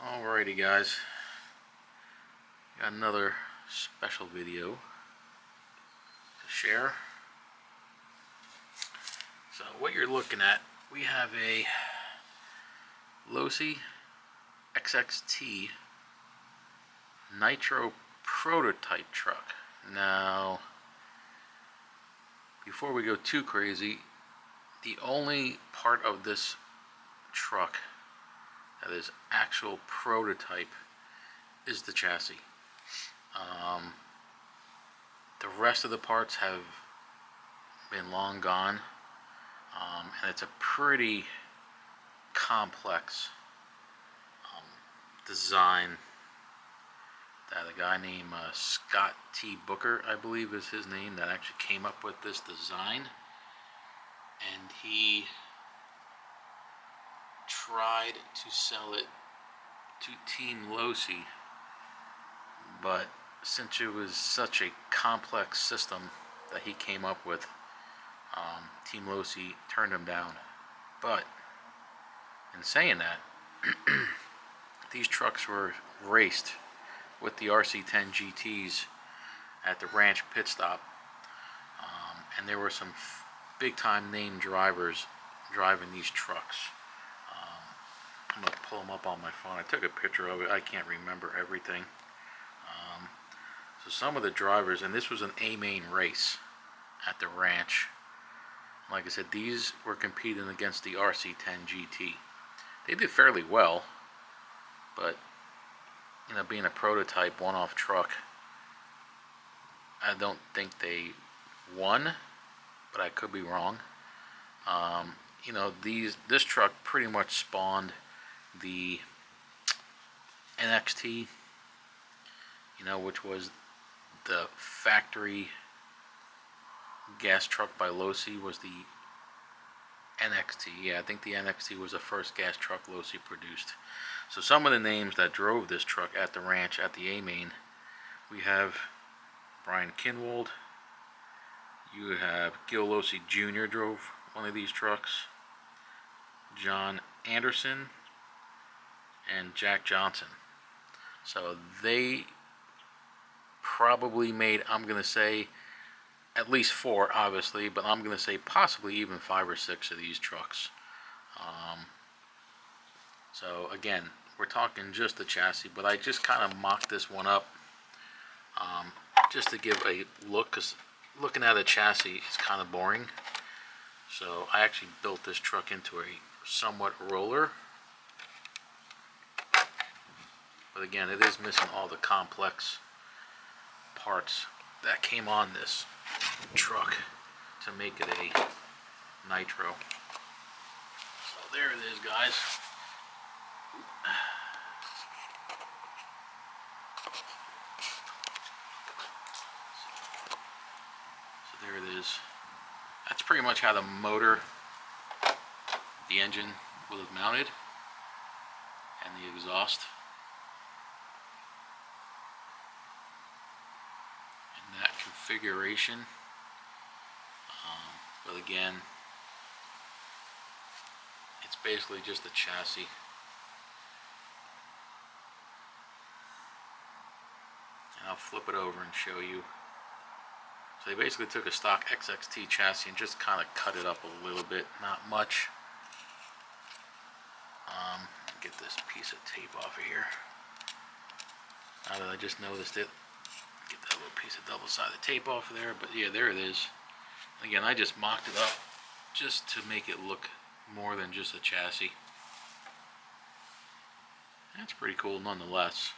Alrighty guys, got another special video to share. So what you're looking at, we have a Losi XXT Nitro prototype truck. Now, before we go too crazy, the only part of this truck that is actual prototype is the chassis. The rest of the parts have been long gone, and it's a pretty complex design that a guy named Scott T. Booker, I believe is his name, that actually came up with this design. And he tried to sell it to Team Losi, but since it was such a complex system that he came up with, Team Losi turned him down. But in saying that, these trucks were raced with the RC10 GTs at the ranch pit stop, and there were some big time name drivers driving these trucks. I'm going to pull them up on my phone. I took a picture of it. I can't remember everything. So some of the drivers, and this was an A-main race at the ranch. Like I said, these were competing against the RC10 GT. They did fairly well, but you know, being a prototype one-off truck, I don't think they won, but I could be wrong. You know, this truck pretty much spawned the XXT, you know, which was the factory gas truck by Losi, was the XXT. Yeah, I think the XXT was the first gas truck Losi produced. So some of the names that drove this truck at the ranch at the A-Main, we have Brian Kinwald, you have Gil Losi Jr. drove one of these trucks, John Anderson, and Jack Johnson. So they probably made, I'm going to say, at least 4, obviously, but I'm going to say possibly even 5 or 6 of these trucks. So again, we're talking just the chassis, but I just kind of mocked this one up just to give a look, because looking at a chassis is kind of boring. So I actually built this truck into a somewhat roller. But again, it is missing all the complex parts that came on this truck to make it a Nitro. So there it is, guys. So there it is. That's pretty much how the motor, the engine will have mounted, and the exhaust. In that configuration. But again, it's basically just a chassis. And I'll flip it over and show you. So they basically took a stock XXT chassis and just kind of cut it up a little bit, not much. Get this piece of tape off of here. Now that I just noticed it, get that little piece of double-sided tape off of there. But yeah, there it is. Again, I just mocked it up just to make it look more than just a chassis. That's pretty cool nonetheless.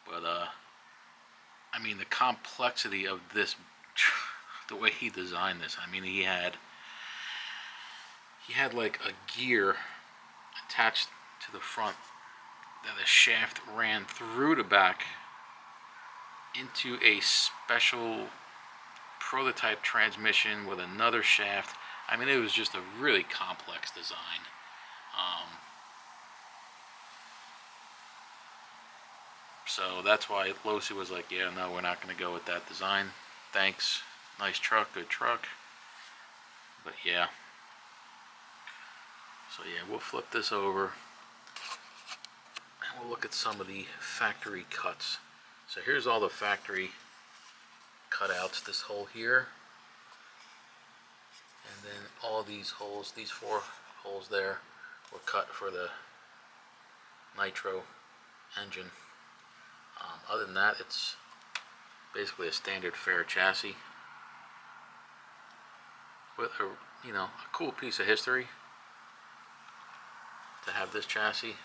But I mean, the complexity of this, the way he designed this, I mean, he had like a gear attached to the front that the shaft ran through the back into a special prototype transmission with another shaft. I mean, it was just a really complex design. So that's why Losi was like, yeah, no, we're not going to go with that design. Thanks. Nice truck, good truck. But yeah. So yeah, we'll flip this over. we'll look at some of the factory cuts. So here's all the factory cutouts. This hole here, and then all these holes, these 4 holes there, were cut for the Nitro engine. Other than that, it's basically a standard fair chassis with a cool piece of history to have this chassis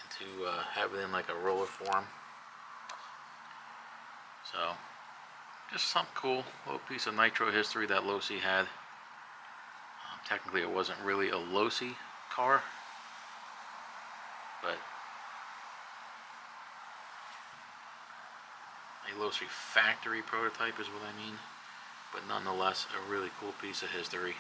and to have it in like a roller form. So just something cool, little piece of Nitro history that Losi had. Technically it wasn't really a Losi car, but a Losi factory prototype is what I mean. But nonetheless, a really cool piece of history.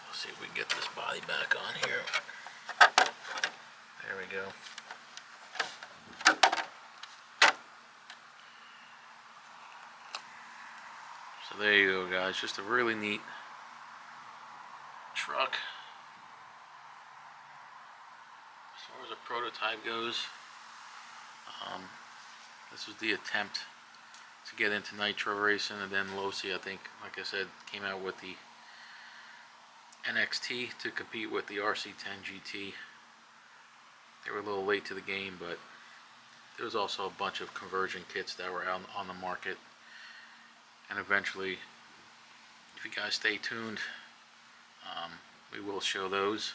Let's see if we can get this body back on here. There we go. So there you go, guys. Just a really neat truck. As far as a prototype goes, this was the attempt to get into Nitro racing, and then Losi, I think, like I said, came out with the NXT to compete with the RC10 GT. They were a little late to the game, but there was also a bunch of conversion kits that were out on the market, and eventually, if you guys stay tuned, we will show those.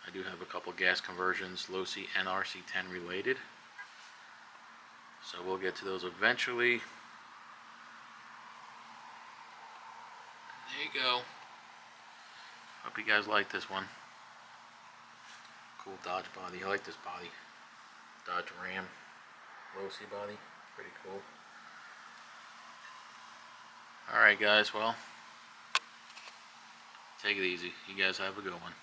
I do have a couple gas conversions, Losi and RC10 related, so we'll get to those eventually. There you go. Hope you guys like this one. Cool Dodge body. I like this body. Dodge Ram Losi body. Pretty cool. Alright guys, well, take it easy. You guys have a good one.